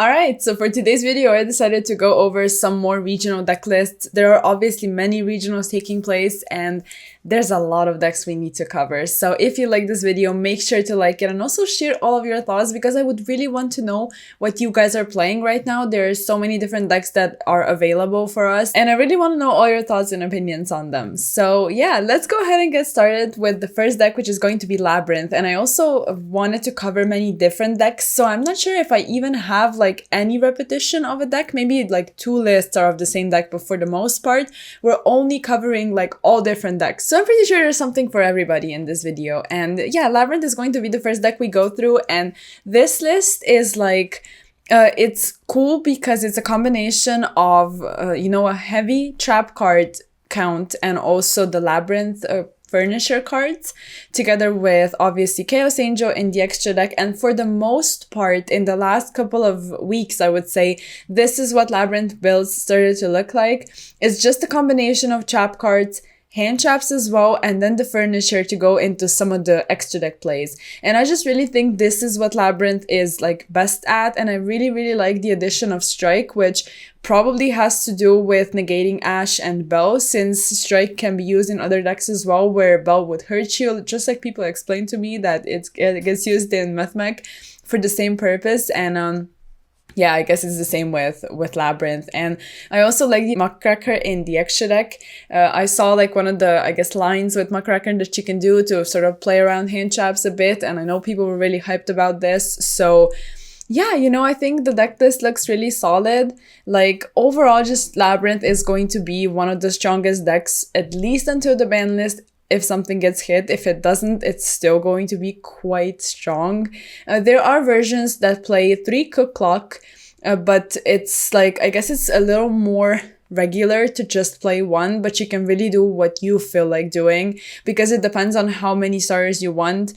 Alright, so for today's video, I decided to go over some more regional deck lists. There are obviously many regionals taking place, and there's a lot of decks we need to cover. So if you like this video, make sure to like it and also share all of your thoughts, because I would really want to know what you guys are playing right now. There are so many different decks that are available for us, and I really want to know all your thoughts and opinions on them. So yeah, let's go ahead and get started with the first deck, which is going to be Labyrinth. And I also wanted to cover many different decks, so I'm not sure if I even have like any repetition of a deck. Maybe like 2 lists are of the same deck, but for the most part, we're only covering like all different decks. So I'm pretty sure there's something for everybody in this video. And yeah, Labyrinth is going to be the first deck we go through. And this list is like, it's cool because it's a combination of, a heavy trap card count and also the Labyrinth furniture cards, together with obviously Chaos Angel in the extra deck. And for the most part, in the last couple of weeks, I would say, this is what Labyrinth builds started to look like. It's just a combination of trap cards, hand traps as well, and then the furniture to go into some of the extra deck plays. And I just really think this is what Labyrinth is like best at, and I really like the addition of Strike, which probably has to do with negating Ash and Bell, since Strike can be used in other decks as well, where Bell would hurt you, just like people explained to me that it gets used in Mythmech for the same purpose. And yeah, I guess it's the same with Labyrinth. And I also like the Muckraker in the extra deck. I saw like one of the, I guess, lines with Muckraker that you can do to sort of play around hand traps a bit. And I know people were really hyped about this. So yeah, I think the deck list looks really solid. Like overall, just Labyrinth is going to be one of the strongest decks, at least until the ban list. If something gets hit, if it doesn't, it's still going to be quite strong. There are versions that play 3 Cook Clock, but it's like, I guess it's a little more regular to just play 1, but you can really do what you feel like doing, because it depends on how many stars you want,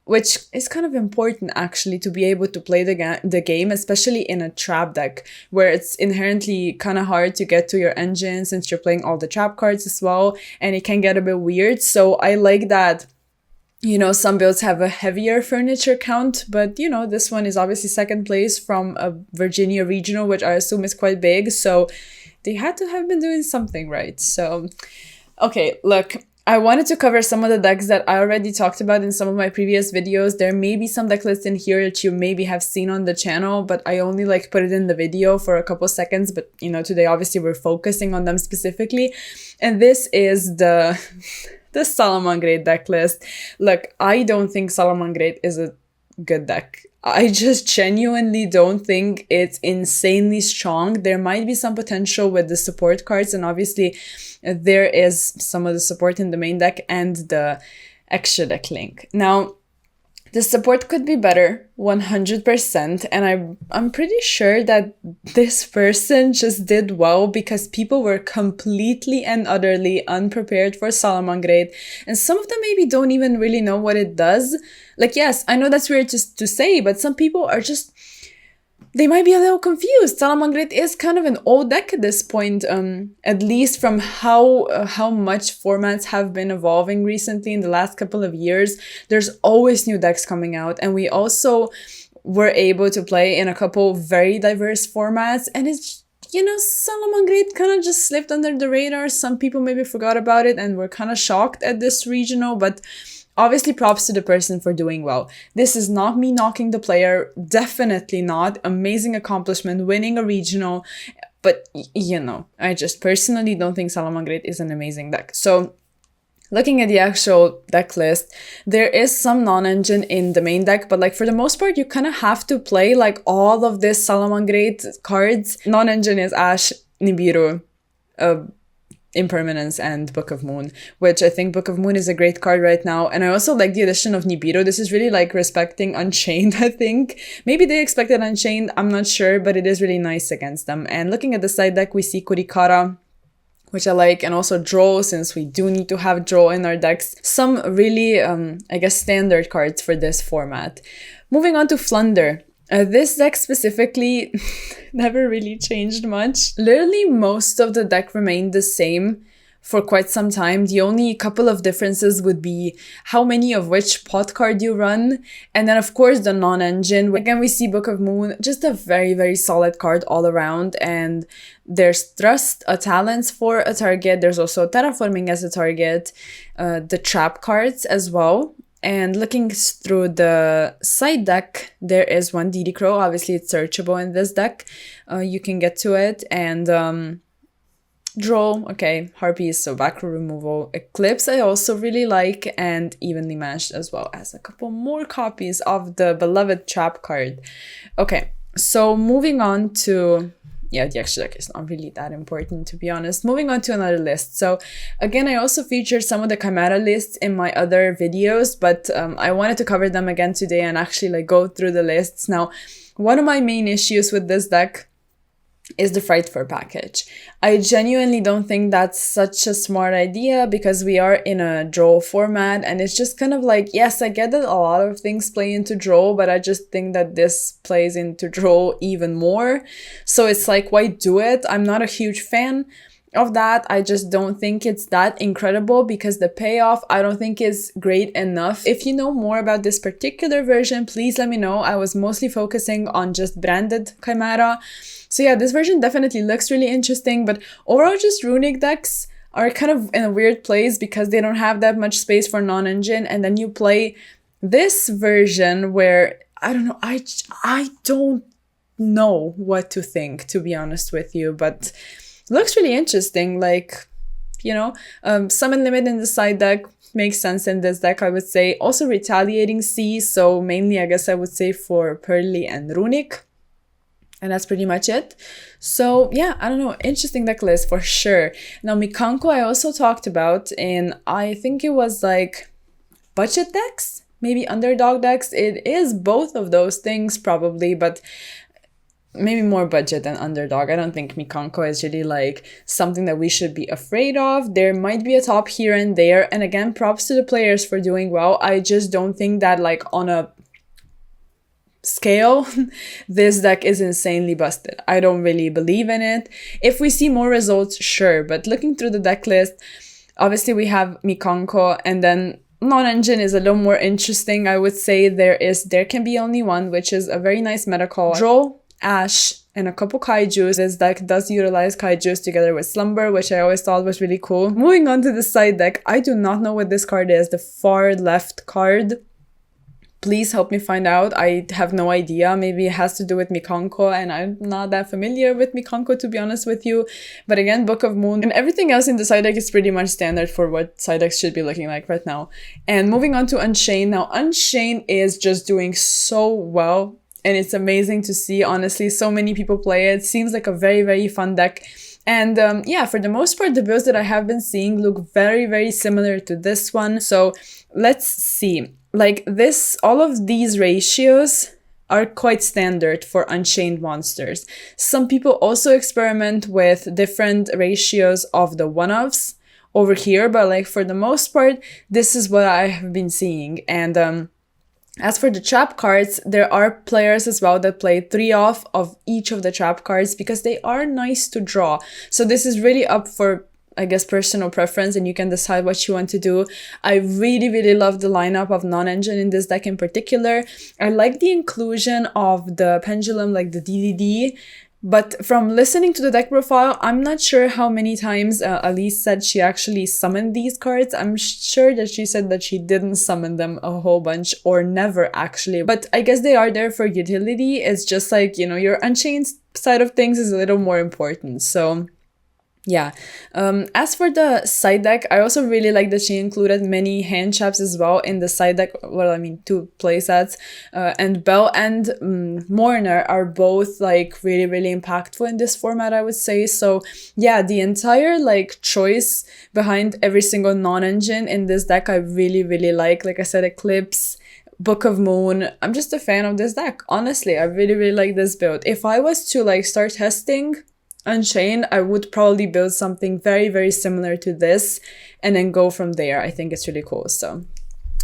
which is kind of important actually, to be able to play the game, especially in a trap deck where it's inherently kind of hard to get to your engine since you're playing all the trap cards as well, and it can get a bit weird. So I like that, some builds have a heavier furniture count, but this one is obviously second place from a Virginia regional, which I assume is quite big, so they had to have been doing something right. So okay, look, I wanted to cover some of the decks that I already talked about in some of my previous videos. There may be some deck lists in here that you maybe have seen on the channel, but I only like put it in the video for a couple seconds. But today obviously we're focusing on them specifically. And this is the Salamangreat deck list. Look, I don't think Salamangreat is a good deck. I just genuinely don't think it's insanely strong. There might be some potential with the support cards, and obviously there is some of the support in the main deck and the extra deck link. Now, the support could be better, 100%, and I'm pretty sure that this person just did well because people were completely and utterly unprepared for Salamangreat, and some of them maybe don't even really know what it does. Like, yes, I know that's weird to say, but some people are just, they might be a little confused. Salamangreat is kind of an old deck at this point, at least from how much formats have been evolving recently in the last couple of years. There's always new decks coming out, and we also were able to play in a couple very diverse formats, and it's, Salamangreat kind of just slipped under the radar. Some people maybe forgot about it and were kind of shocked at this regional, but obviously, props to the person for doing well. This is not me knocking the player, definitely not. Amazing accomplishment, winning a regional, but I just personally don't think Salamangreat is an amazing deck. So, looking at the actual deck list, there is some non-engine in the main deck, but like for the most part, you kind of have to play like all of this Salamangreat cards. Non-engine is Ash, Nibiru, Impermanence, and Book of Moon, which I think Book of Moon is a great card right now. And I also like the addition of Nibiru. This is really like respecting Unchained, I think. Maybe they expected Unchained, I'm not sure, but it is really nice against them. And looking at the side deck, we see Kurikara, which I like, and also Draw, since we do need to have Draw in our decks. Some really, I guess, standard cards for this format. Moving on to Flunder. This deck specifically never really changed much. Literally most of the deck remained the same for quite some time. The only couple of differences would be how many of which pot card you run, and then of course the non-engine. Again, we see Book of Moon, just a very, very solid card all around, and there's Thrust, a talents for a target. There's also Terraforming as a target, the trap cards as well. And looking through the side deck, there is one DD Crow. Obviously, it's searchable in this deck. You can get to it. And Draw, okay, Harpies, so back row removal. Eclipse I also really like, and Evenly Matched as well as a couple more copies of the beloved trap card. Okay, so moving on to... yeah, the extra deck is not really that important, to be honest. Moving on to another list. So again, I also featured some of the Chimera lists in my other videos, but I wanted to cover them again today and actually like go through the lists. Now, one of my main issues with this deck is the Fright Fur package. I genuinely don't think that's such a smart idea because we are in a draw format, and it's just kind of like, yes, I get that a lot of things play into draw, but I just think that this plays into draw even more. So it's like, why do it? I'm not a huge fan of that. I just don't think it's that incredible because the payoff I don't think is great enough. If you know more about this particular version, please let me know. I was mostly focusing on just branded Chimera. So yeah, this version definitely looks really interesting, but overall just runic decks are kind of in a weird place because they don't have that much space for non-engine, and then you play this version where, I don't know, I don't know what to think, to be honest with you, but looks really interesting. Like, you know, Summon Limit in the side deck makes sense in this deck, I would say. Also Retaliating Sea, so mainly I guess I would say for Pearly and Runic. And that's pretty much it. So yeah, I don't know, interesting deck list for sure. Now Mikanko I also talked about in, I think it was like budget decks, maybe underdog decks. It is both of those things probably, but maybe more budget than underdog. I don't think Mikanko is really like something that we should be afraid of. There might be a top here and there. And again, props to the players for doing well. I just don't think that like on a scale, this deck is insanely busted. I don't really believe in it. If we see more results, sure. But looking through the deck list, obviously we have Mikanko, and then non-engine is a little more interesting. I would say there can be only one, which is a very nice meta call. Draw, Ash, and a couple kaijus. This deck does utilize kaijus together with Slumber, which I always thought was really cool. Moving on to the side deck, I do not know what this card is. The far left card. Please help me find out. I have no idea. Maybe it has to do with Mikanko, and I'm not that familiar with Mikanko, to be honest with you. But again, Book of Moon and everything else in the side deck is pretty much standard for what side decks should be looking like right now. And moving on to Unchained. Now, Unchained is just doing so well, and it's amazing to see, honestly. So many people play it. Seems like a very, very fun deck. And yeah, for the most part, the builds that I have been seeing look very, very similar to this one. So let's see. Like this, all of these ratios are quite standard for Unchained monsters. Some people also experiment with different ratios of the one-offs over here, but like for the most part, this is what I have been seeing. And as for the trap cards, there are players as well that play 3 off of each of the trap cards because they are nice to draw. So this is really up for, I guess, personal preference, and you can decide what you want to do. I really, really love the lineup of non-engine in this deck in particular. I like the inclusion of the pendulum, like the DDD. But from listening to the deck profile, I'm not sure how many times Elise said she actually summoned these cards. I'm sure that she said that she didn't summon them a whole bunch or never actually. But I guess they are there for utility. It's just like, you know, your Unchained side of things is a little more important. So yeah. As for the side deck, I also really like that she included many hand traps as well in the side deck. Well, I mean, 2 playsets. And Bell and Mourner are both like really, really impactful in this format, I would say. So yeah, the entire like choice behind every single non-engine in this deck, I really, really like. Like I said, Eclipse, Book of Moon. I'm just a fan of this deck. Honestly, I really, really like this build. If I was to like start testing Unchained, I would probably build something very, very similar to this and then go from there. I think it's really cool. So,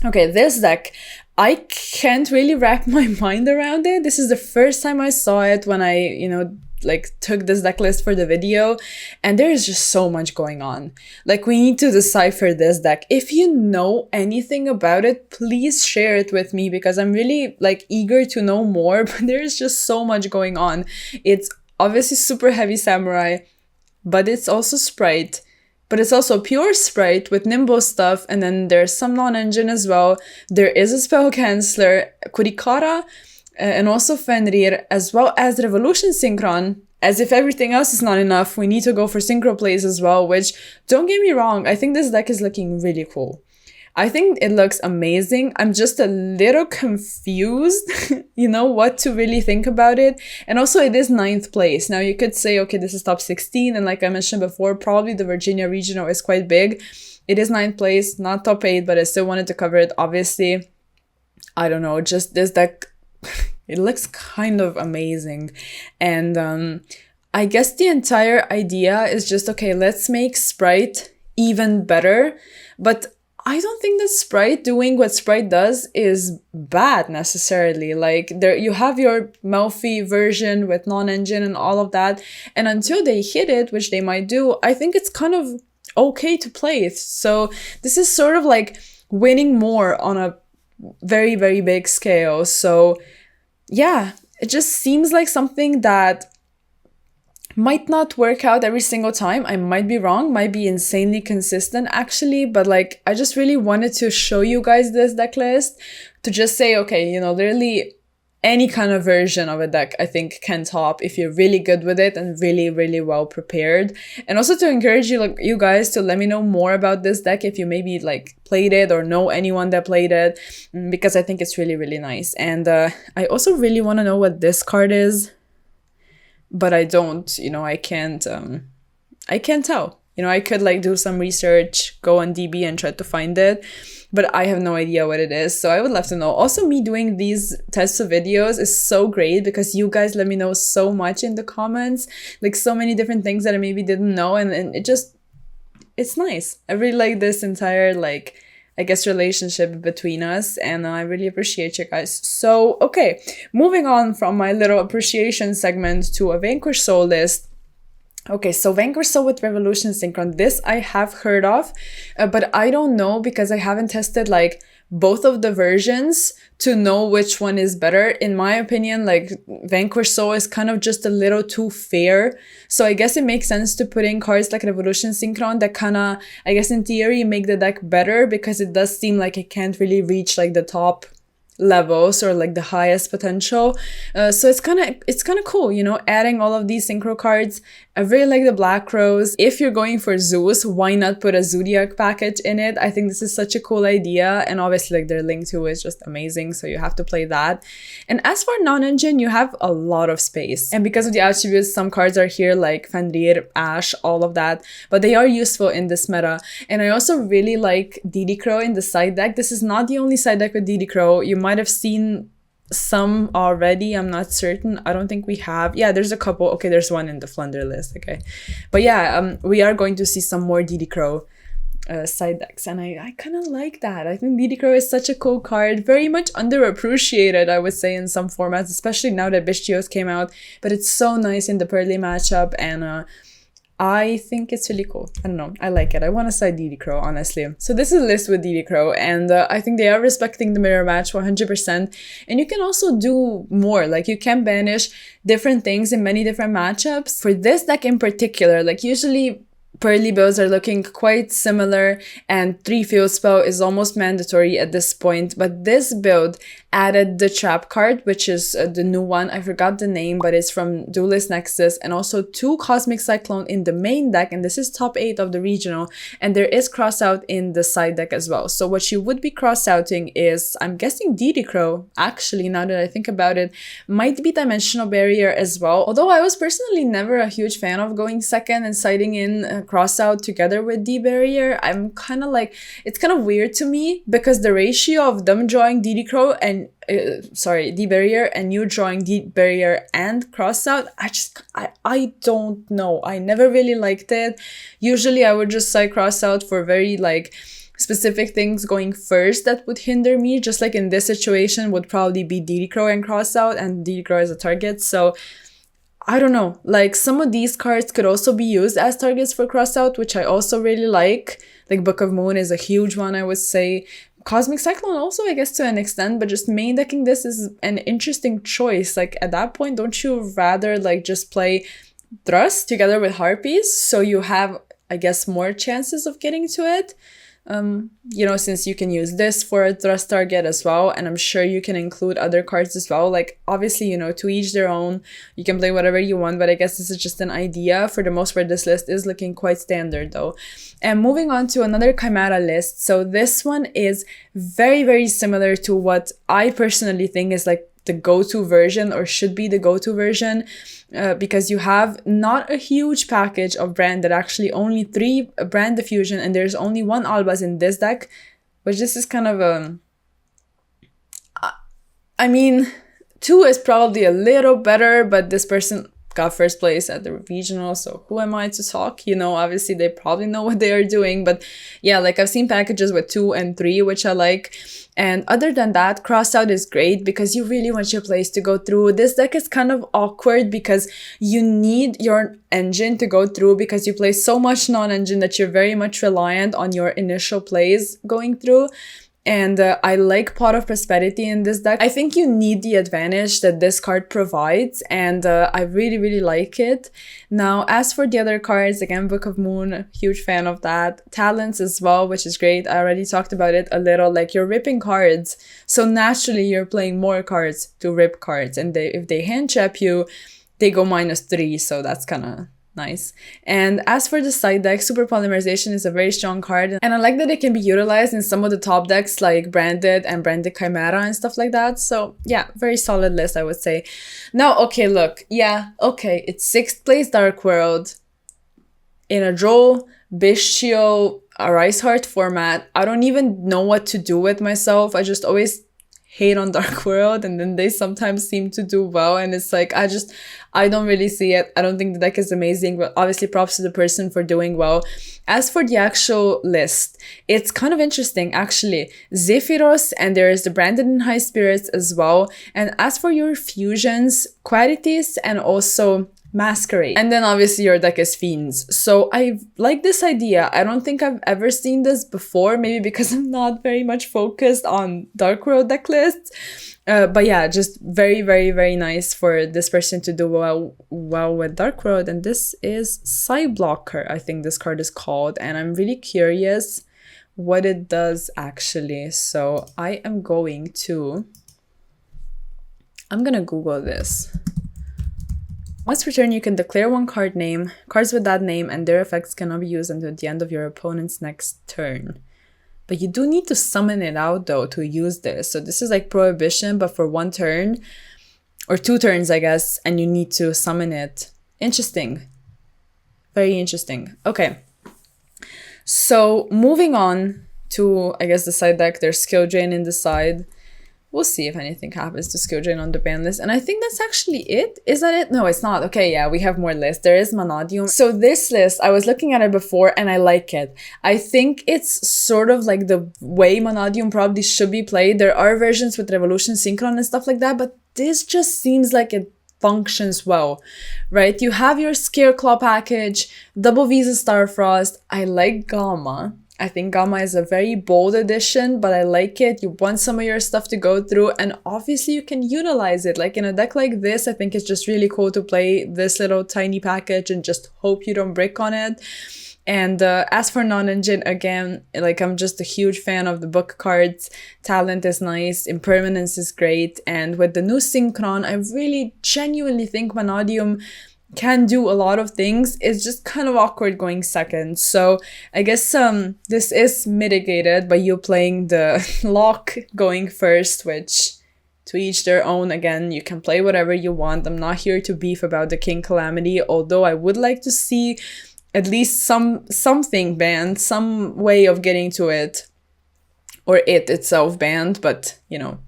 okay, this deck, I can't really wrap my mind around it. This is the first time I saw it when I, you know, like took this deck list for the video, and there is just so much going on. Like, we need to decipher this deck. If you know anything about it, please share it with me, because I'm really like eager to know more, but there's just so much going on. It's obviously super heavy samurai, but it's also Sprite. But it's also pure Sprite with Nimbo stuff, and then there's some non-engine as well. There is a spell canceller, Kurikara, and also Fenrir, as well as Revolution Synchron. As if everything else is not enough, we need to go for synchro plays as well, which, don't get me wrong, I think this deck is looking really cool. I think it looks amazing. I'm just a little confused, you know, what to really think about it. And also, it is 9th place. Now, you could say, okay, this is top 16. And like I mentioned before, probably the Virginia Regional is quite big. It is 9th place, not top 8, but I still wanted to cover it, obviously. I don't know, just this deck, it looks kind of amazing. And I guess the entire idea is just, okay, let's make Sprite even better. But I don't think that Sprite doing what Sprite does is bad necessarily. Like, there you have your Melfi version with non-engine and all of that, and until they hit it, which they might do, I think it's kind of okay to play. So this is sort of like winning more on a very, very big scale. So yeah, it just seems like something that might not work out every single time. I might be wrong, might be insanely consistent actually, but like, I just really wanted to show you guys this deck list to just say, okay, you know, literally any kind of version of a deck I think can top if you're really good with it and really, really well prepared. And also to encourage you, like, you guys to let me know more about this deck if you maybe like played it or know anyone that played it, because I think it's really, really nice. And I also really want to know what this card is, but I don't, you know, I can't tell. You know, I could like do some research, go on DB and try to find it, but I have no idea what it is. So I would love to know. Also, me doing these types of videos is so great because you guys let me know so much in the comments, like so many different things that I maybe didn't know. And it just, it's nice. I really like this entire, like, I guess, relationship between us, and I really appreciate you guys. So, okay, moving on from my little appreciation segment to a Vanquish Soul list. Okay, so Vanquish Soul with Revolution Synchron. This I have heard of, but I don't know because I haven't tested like both of the versions to know which one is better. In my opinion, like, Vanquish Soul is kind of just a little too fair. So I guess it makes sense to put in cards like Revolution Synchron that kind of, I guess in theory, make the deck better, because it does seem like it can't really reach like the top levels or like the highest potential. So it's kind of cool, you know, adding all of these synchro cards. I really like the Black Rose. If you're going for Zeus, why not put a Zodiac package in it? I think this is such a cool idea, and obviously like their Link 2 is just amazing, so you have to play that. And as for non-engine, you have a lot of space, and because of the attributes, some cards are here like Fenrir, Ash, all of that, but they are useful in this meta. And I also really like Didi Crow in the side deck. This is not the only side deck with Didi Crow. You might have seen some already, I'm not certain. I don't think we have. Yeah, there's a couple. Okay, there's one in the Flunder list. Okay, but yeah, we are going to see some more Didi Crow side decks, and I kind of like that. I think Didi Crow is such a cool card, very much underappreciated, I would say, in some formats, especially now that Bistios came out, but it's so nice in the Pearly matchup, and I think it's really cool. I don't know, I like it. I want to side Didi Crow, honestly. So this is a list with Didi Crow, and I think they are respecting the mirror match 100%. And you can also do more. Like, you can banish different things in many different matchups. For this deck in particular, like, usually Pearly builds are looking quite similar, and 3 field spell is almost mandatory at this point, but this build added the trap card, which is the new one. I forgot the name, but it's from Duelist Nexus, and also 2 Cosmic Cyclone in the main deck, and this is top 8 of the regional, and there is cross out in the side deck as well. So what you would be cross outing is, I'm guessing Didi Crow, actually, now that I think about it, might be Dimensional Barrier as well, although I was personally never a huge fan of going second and siding in cross out together with D Barrier. I'm kind of like, it's kind of weird to me, because the ratio of them drawing Didi Crow and D Barrier and you drawing D Barrier and cross out, I don't know. I never really liked it. Usually I would just side cross out for very like specific things going first that would hinder me, just like in this situation would probably be Didi Crow and cross out, and Didi Crow as a target. So I don't know, like some of these cards could also be used as targets for cross out, which I also really like. Like Book of Moon is a huge one, I would say. Cosmic Cyclone also, I guess, to an extent, but just main decking this is an interesting choice. Like at that point, don't you rather like just play Thrust together with Harpies, so you have, I guess, more chances of getting to it? You know, since you can use this for a thrust target as well, and I'm sure you can include other cards as well. Like, obviously, you know, to each their own, you can play whatever you want, but I guess this is just an idea. For the most part, this list is looking quite standard though. And moving on to another Chimera list. So this one is very, very similar to what I personally think is like the go-to version, or should be the go-to version, because you have not a huge package of branded, actually only 3 brand diffusion, and there's only 1 Albaz in this deck, which this is kind of I mean, 2 is probably a little better, but this person got first place at the regional, so who am I to talk? You know, obviously they probably know what they are doing, but yeah, like I've seen packages with 2 and 3, which I like. And other than that, cross out is great because you really want your plays to go through. This deck is kind of awkward because you need your engine to go through, because you play so much non-engine that you're very much reliant on your initial plays going through. And I like Pot of Prosperity in this deck. I think you need the advantage that this card provides, and I really, really like it. Now, as for the other cards, again, Book of Moon, huge fan of that. Talents as well, which is great. I already talked about it a little. Like, you're ripping cards, so naturally you're playing more cards to rip cards. And if they hand trap you, they go -3, so that's kind of nice. And as for the side deck, Super Polymerization is a very strong card, and I like that it can be utilized in some of the top decks like Branded and Branded Chimera and stuff like that. So yeah, very solid list, I would say. Now, okay, look, yeah, okay, it's 6th place Dark World in a draw, Bestial, Arise Heart format. I don't even know what to do with myself. I just always hate on Dark World, and then they sometimes seem to do well, and it's like I don't really see it. I don't think the deck is amazing, but obviously props to the person for doing well. As for the actual list, it's kind of interesting actually. Zephyros, and there is the Branded in High Spirits as well. And as for your fusions, Qualities and also Masquerade. And then obviously your deck is Fiends. So I like this idea. I don't think I've ever seen this before, maybe because I'm not very much focused on Dark World deck lists. But yeah, just very, very, very nice for this person to do well with Dark World. And this is Psyblocker, I think this card is called. And I'm really curious what it does actually. So I'm gonna Google this. Once per turn, you can declare 1 card name. Cards with that name and their effects cannot be used until the end of your opponent's next turn. But you do need to summon it out, though, to use this. So this is like Prohibition, but for 1 turn. Or 2 turns, I guess. And you need to summon it. Interesting. Very interesting. Okay. So moving on to, I guess, the side deck. There's Skill Drain in the side. We'll see if anything happens to Skill Drain on the ban list. And I think that's actually it. Is that it? No, it's not. Okay, yeah, we have more lists. There is Manadium. So this list, I was looking at it before and I like it. I think it's sort of like the way Manadium probably should be played. There are versions with Revolution Synchron and stuff like that, but this just seems like it functions well, right? You have your Scareclaw package, Double Visa Starfrost. I like Gamma. I think Gamma is a very bold addition, but I like it. You want some of your stuff to go through, and obviously you can utilize it. Like in a deck like this, I think it's just really cool to play this little tiny package and just hope you don't brick on it. And as for non-engine, again, like I'm just a huge fan of the book cards. Talent is nice, Impermanence is great, and with the new Synchron, I really genuinely think Vanadium can do a lot of things. It's just kind of awkward going second. So I guess this is mitigated by you playing the lock going first, which to each their own. Again, you can play whatever you want. I'm not here to beef about the King Calamity, although I would like to see at least something banned, some way of getting to it, or it itself banned, but you know,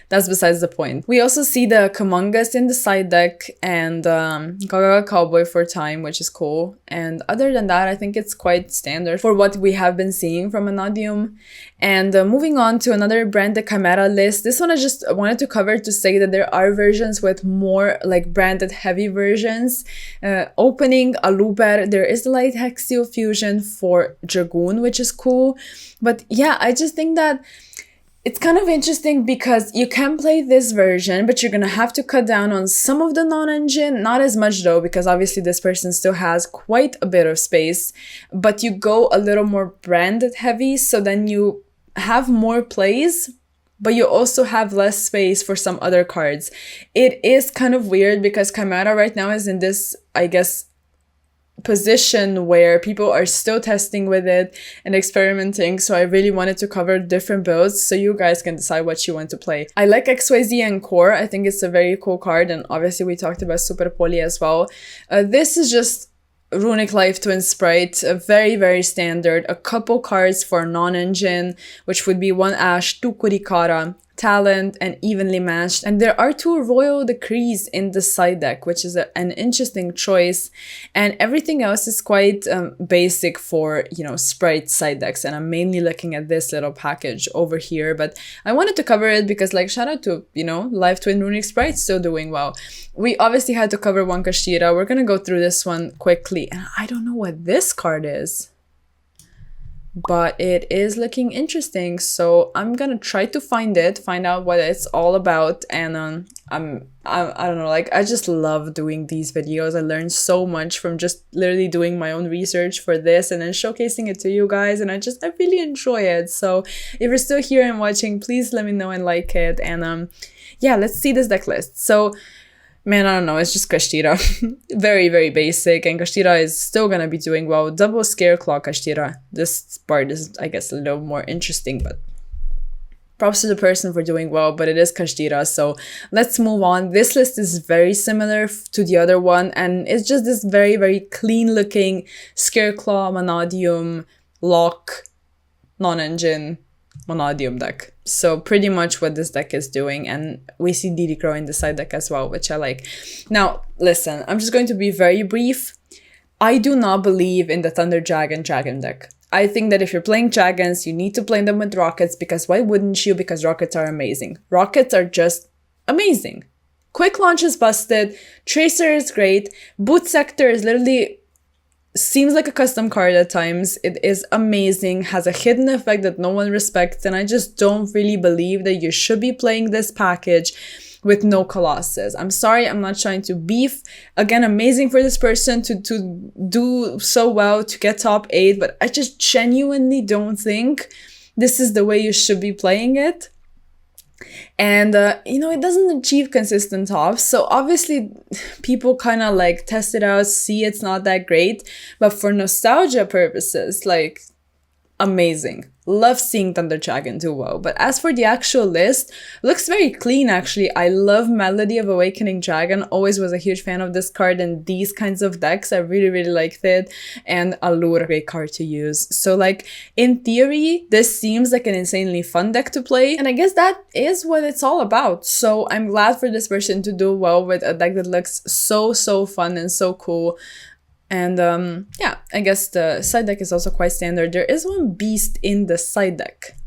that's besides the point. We also see the Kamungas in the side deck and Gaga Cowboy for time, which is cool. And other than that, I think it's quite standard for what we have been seeing from Vanadium. And moving on to another brand, the Chimera list. This one I just wanted to cover to say that there are versions with more like branded heavy versions. Opening Aluber, there is the Light Hexio Fusion for Dragoon, which is cool. But yeah, I just think that it's kind of interesting because you can play this version, but you're gonna have to cut down on some of the non-engine, not as much though, because obviously this person still has quite a bit of space, but you go a little more branded heavy, so then you have more plays, but you also have less space for some other cards. It is kind of weird because Chimera right now is in this, I guess, position where people are still testing with it and experimenting, so I really wanted to cover different builds so you guys can decide what you want to play. I like XYZ and Core. I think it's a very cool card, and obviously we talked about Super Poly as well. This is just Runic Life Twin Sprite, very, very standard. A couple cards for non-engine, which would be 1 Ash, 2 Kurikara, Talent, and Evenly Matched. And there are 2 Royal Decrees in the side deck, which is an interesting choice. And everything else is quite basic for, you know, Sprite side decks. And I'm mainly looking at this little package over here. But I wanted to cover it because, like, shout out to, you know, Life Twin Runic Sprite still doing well. We obviously had to cover one Kashira. We're going to go through this one quickly. And I don't know what this card is, but it is looking interesting, so I'm gonna try to find out what it's all about. And I don't know, like, I just love doing these videos. I learned so much from just literally doing my own research for this and then showcasing it to you guys, and I really enjoy it. So if you're still here and watching, please let me know and like it. And yeah, let's see this deck list. So man, I don't know, it's just Kashtira. Very, very basic, and Kashtira is still gonna be doing well. Double Scare Claw Kashtira. This part is, I guess, a little more interesting, but props to the person for doing well, but it is Kashtira, so let's move on. This list is very similar to the other one, and it's just this very, very clean-looking Scareclaw, Vanadium, Lock, non-engine, Vanadium deck. So pretty much what this deck is doing, and we see Didi Crow in the side deck as well, which I like. Now, listen, I'm just going to be very brief. I do not believe in the Thunder Dragon deck. I think that if you're playing dragons, you need to play them with rockets, because why wouldn't you? Because rockets are amazing. Rockets are just amazing. Quick launch is busted. Tracer is great. Boot Sector is literally seems like a custom card at times. It is amazing, has a hidden effect that no one respects, and I just don't really believe that you should be playing this package with no Colossus. I'm sorry, I'm not trying to beef. Again, amazing for this person to do so well, to get top 8, but I just genuinely don't think this is the way you should be playing it. And you know, it doesn't achieve consistent tops, so obviously people kind of like test it out, see it's not that great, but for nostalgia purposes, like, amazing. Love seeing Thunder Dragon do well. But as for the actual list, looks very clean actually. I love Melody of Awakening Dragon. Always was a huge fan of this card and these kinds of decks. I really, really liked it. And Allure, great card to use. So like, in theory, this seems like an insanely fun deck to play. And I guess that is what it's all about. So I'm glad for this person to do well with a deck that looks so, so fun and so cool. And yeah, I guess the side deck is also quite standard. There is one beast in the side deck,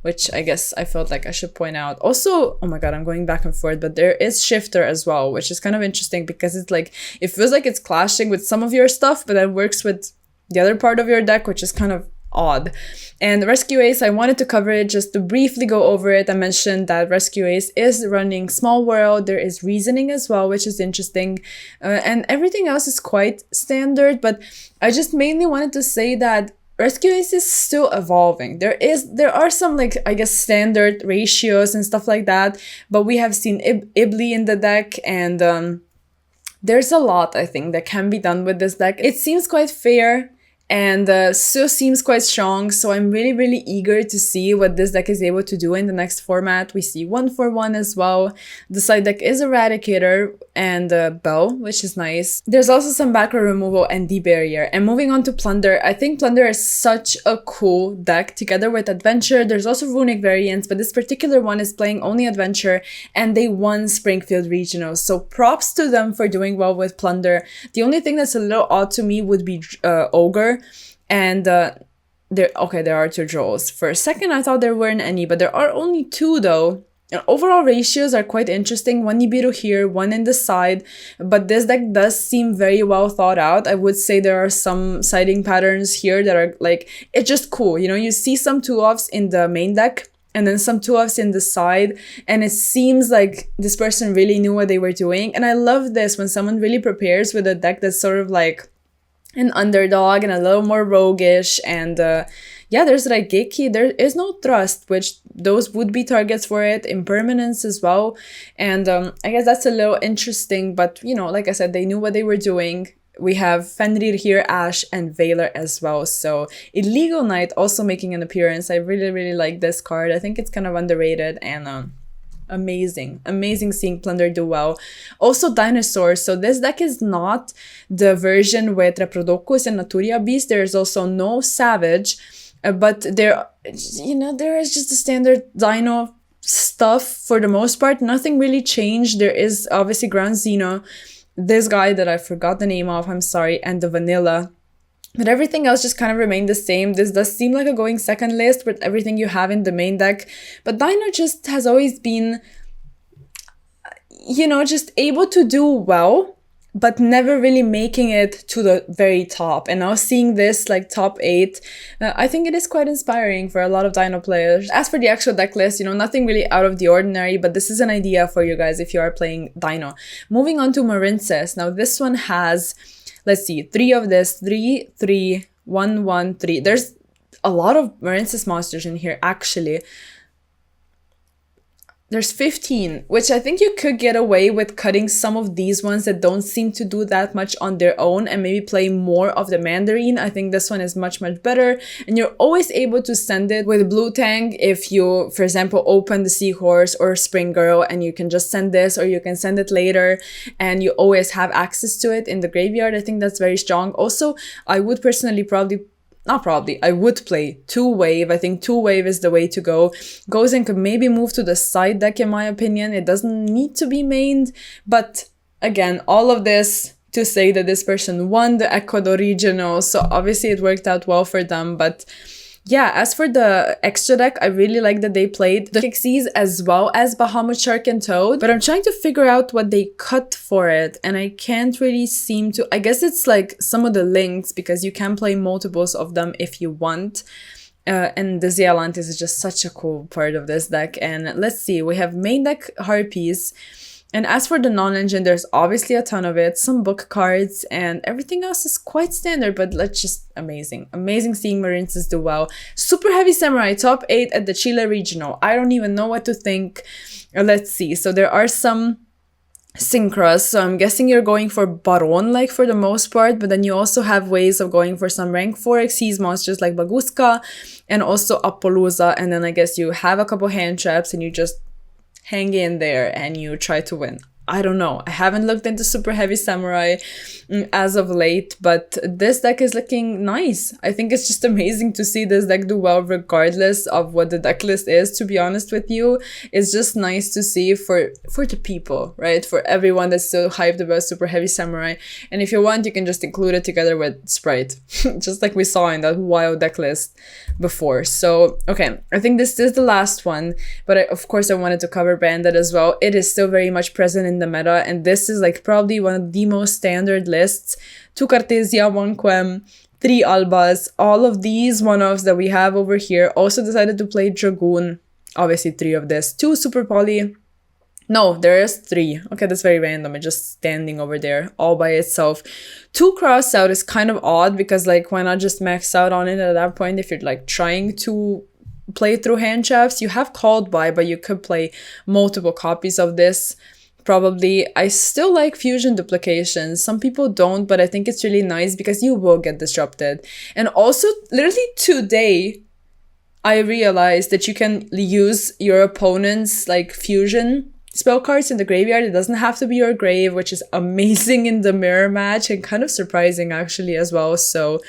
which I guess I felt like I should point out. Also, oh my god, I'm going back and forth, but there is Shifter as well, which is kind of interesting because it's like, it feels like it's clashing with some of your stuff, but it works with the other part of your deck, which is kind of odd. And Rescue Ace, I wanted to cover it just to briefly go over it. I mentioned that Rescue Ace is running Small World. There is Reasoning as well, which is interesting. And everything else is quite standard, but I just mainly wanted to say that Rescue Ace is still evolving. There are some, like, I guess, standard ratios and stuff like that, but we have seen Ibli in the deck, and there's a lot, I think, that can be done with this deck. It seems quite fair, and still seems quite strong, so I'm really, really eager to see what this deck is able to do in the next format. We see 1/1 as well. The side deck is Eradicator, and Bow, which is nice. There's also some background removal and D-barrier. And moving on to Plunder, I think Plunder is such a cool deck together with Adventure. There's also Runic variants, but this particular one is playing only Adventure, and they won Springfield Regionals. So props to them for doing well with Plunder. The only thing that's a little odd to me would be Ogre, and there are 2 draws. For a second, I thought there weren't any, but there are only 2 though. And overall ratios are quite interesting. 1 Nibiru here, 1 in the side, but this deck does seem very well thought out. I would say there are some siding patterns here that are like, it's just cool. You know, you see some 2-offs in the main deck and then some 2-offs in the side, and it seems like this person really knew what they were doing. And I love this when someone really prepares with a deck that's sort of like an underdog and a little more roguish, and yeah, there's Raigeki, there is no Trust, which those would be targets for it, Impermanence as well, and I guess that's a little interesting, but you know, like I said, they knew what they were doing. We have Fenrir here, Ash, and Veiler as well. So Illegal Knight also making an appearance. I really like this card. I think it's kind of underrated, and amazing seeing Plunder do well. Also Dinosaurs, so this deck is not the version with Reprodokus and Naturia Beast. There's also no Savage, but there is just the standard Dino stuff for the most part. Nothing really changed. There is obviously Ground Xeno, this guy that I forgot the name of, I'm sorry, and the Vanilla. But everything else just kind of remained the same. This does seem like a going second list with everything you have in the main deck. But Dino just has always been, you know, just able to do well, but never really making it to the very top. And now seeing this like top 8, I think it is quite inspiring for a lot of Dino players. As for the actual deck list, you know, nothing really out of the ordinary, but this is an idea for you guys if you are playing Dino. Moving on to Marinces. Now this one has, let's see, 3 of this, 3, 3, 1, 1, 3. There's a lot of Marinces monsters in here, actually. There's 15, which I think you could get away with cutting some of these ones that don't seem to do that much on their own and maybe play more of the Mandarin. I think this one is much better, and you're always able to send it with Blue Tang if you, for example, open the Seahorse or Spring Girl, and you can just send this, or you can send it later and you always have access to it in the graveyard. I think that's very strong. Also, I would personally I would play 2-wave. I think 2-wave is the way to go. Gozen could maybe move to the side deck in my opinion. It doesn't need to be mained, but again, all of this to say that this person won the Ecuador Regional, so obviously it worked out well for them. But yeah, as for the extra deck, I really like that they played the Pixies as well as Bahamut Shark and Toad, but I'm trying to figure out what they cut for it, and I can't really seem to. I guess it's like some of the links, because you can play multiples of them if you want. And the Zealantis is just such a cool part of this deck. And let's see, we have main deck Harpies. And as for the non-engine, there's obviously a ton of it, some book cards, and everything else is quite standard, but let's just amazing. Amazing seeing Marinces do well. Super Heavy Samurai, top 8 at the Chile Regional. I don't even know what to think. Let's see. So there are some synchros, so I'm guessing you're going for Baron like for the most part, but then you also have ways of going for some rank 4 Xyz monsters like Baguska and also Appaloosa, and then I guess you have a couple hand traps and you just hang in there and you try to win. I don't know. I haven't looked into Super Heavy Samurai as of late, but this deck is looking nice. I think it's just amazing to see this deck do well regardless of what the deck list is, to be honest with you. It's just nice to see for the people, right? For everyone that's so hyped about Super Heavy Samurai. And if you want, you can just include it together with Sprite, just like we saw in that wild deck list before. So, okay, I think this is the last one, but of course I wanted to cover Bandit as well. It is still very much present in the meta, and this is like probably one of the most standard lists. 2 Cartesia, 1 Quem, 3 Albas, all of these one-offs that we have over here. Also decided to play Dragoon, obviously 3 of this, 2 Super Poly. No, there is 3. Okay, that's very random. It's just standing over there all by itself. 2 Cross Out is kind of odd because like why not just max out on it at that point if you're like trying to play through hand traps. You have Called By, but you could play multiple copies of this. Probably. I still like fusion duplications. Some people don't, but I think it's really nice because you will get disrupted. And also, literally today, I realized that you can use your opponent's like fusion spell cards in the graveyard. It doesn't have to be your grave, which is amazing in the mirror match and kind of surprising actually as well. So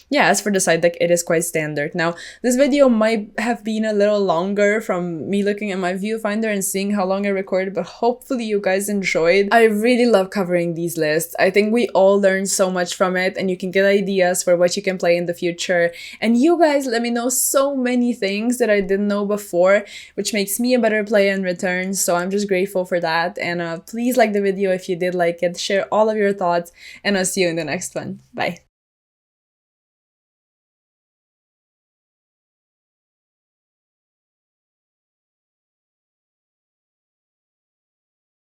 yeah, as for the side deck, it is quite standard. Now, this video might have been a little longer from me looking at my viewfinder and seeing how long I recorded, but hopefully you guys enjoyed. I really love covering these lists. I think we all learned so much from it, and you can get ideas for what you can play in the future. And you guys let me know so many things that I didn't know before, which makes me a better player in return. So I'm just grateful for that. And please like the video if you did like it, share all of your thoughts, and I'll see you in the next one. Bye.